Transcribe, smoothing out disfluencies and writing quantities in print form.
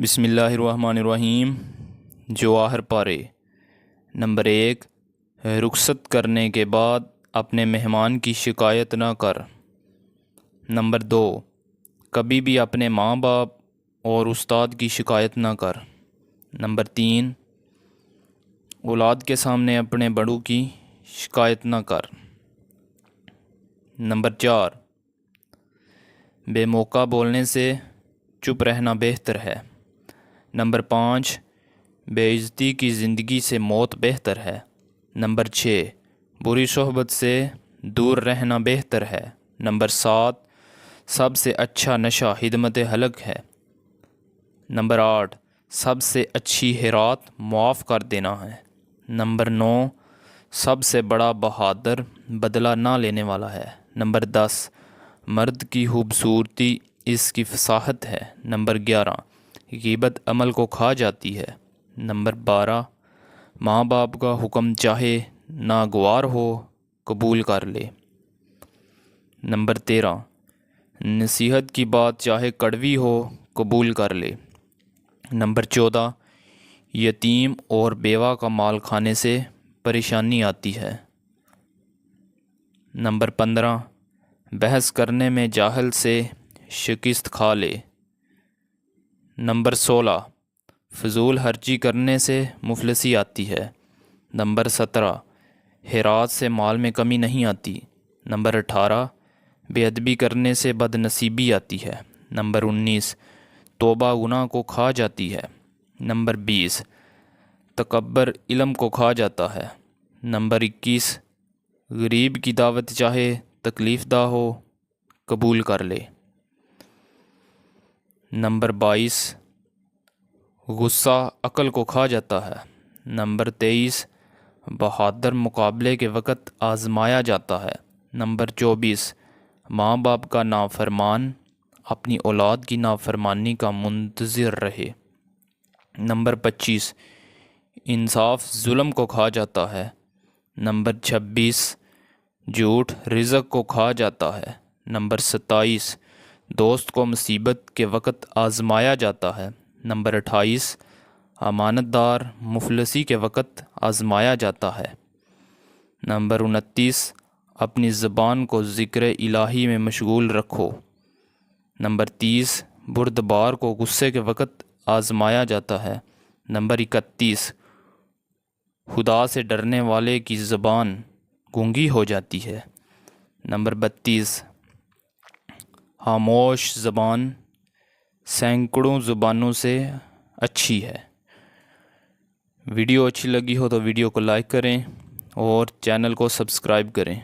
بسم اللہ الرحمن الرحیم۔ جواہر پارے۔ نمبر 1، رخصت کرنے کے بعد اپنے مہمان کی شکایت نہ کر۔ نمبر 2، کبھی بھی اپنے ماں باپ اور استاد کی شکایت نہ کر۔ نمبر 3، اولاد کے سامنے اپنے بڑوں کی شکایت نہ کر۔ نمبر 4، بے موقع بولنے سے چپ رہنا بہتر ہے۔ نمبر 5، بے عزتی کی زندگی سے موت بہتر ہے۔ نمبر 6، بری صحبت سے دور رہنا بہتر ہے۔ نمبر 7، سب سے اچھا نشہ خدمت خلق ہے۔ نمبر 8، سب سے اچھی خیرات معاف کر دینا ہے۔ نمبر 9، سب سے بڑا بہادر بدلہ نہ لینے والا ہے۔ نمبر 10، مرد کی خوبصورتی اس کی فصاحت ہے۔ نمبر 11، غیبت عمل کو کھا جاتی ہے۔ نمبر 12، ماں باپ کا حکم چاہے ناگوار ہو قبول کر لے۔ نمبر 13، نصیحت کی بات چاہے کڑوی ہو قبول کر لے۔ نمبر 14، یتیم اور بیوہ کا مال کھانے سے پریشانی آتی ہے۔ نمبر 15، بحث کرنے میں جاہل سے شکست کھا لے۔ نمبر 16، فضول خرچی کرنے سے مفلسی آتی ہے۔ نمبر 17، خیرات سے مال میں کمی نہیں آتی۔ نمبر 18، بے ادبی کرنے سے بد نصیبی آتی ہے۔ نمبر 19، توبہ گناہ کو کھا جاتی ہے۔ نمبر 20، تکبر علم کو کھا جاتا ہے۔ نمبر 21، غریب کی دعوت چاہے تکلیف دہ ہو قبول کر لے۔ نمبر 22، غصہ عقل کو کھا جاتا ہے۔ نمبر 23، بہادر مقابلے کے وقت آزمایا جاتا ہے۔ نمبر 24، ماں باپ کا نافرمان اپنی اولاد کی نافرمانی کا منتظر رہے۔ نمبر 25، انصاف ظلم کو کھا جاتا ہے۔ نمبر 26، جھوٹ رزق کو کھا جاتا ہے۔ نمبر 27، دوست کو مصیبت کے وقت آزمایا جاتا ہے۔ نمبر 28، امانت دار مفلسی کے وقت آزمایا جاتا ہے۔ نمبر 29، اپنی زبان کو ذکر الہی میں مشغول رکھو۔ نمبر 30، بردبار کو غصے کے وقت آزمایا جاتا ہے۔ نمبر 31، خدا سے ڈرنے والے کی زبان گونگی ہو جاتی ہے۔ نمبر 32، خاموش زبان سینکڑوں زبانوں سے اچھی ہے۔ ویڈیو اچھی لگی ہو تو ویڈیو کو لائک کریں اور چینل کو سبسکرائب کریں۔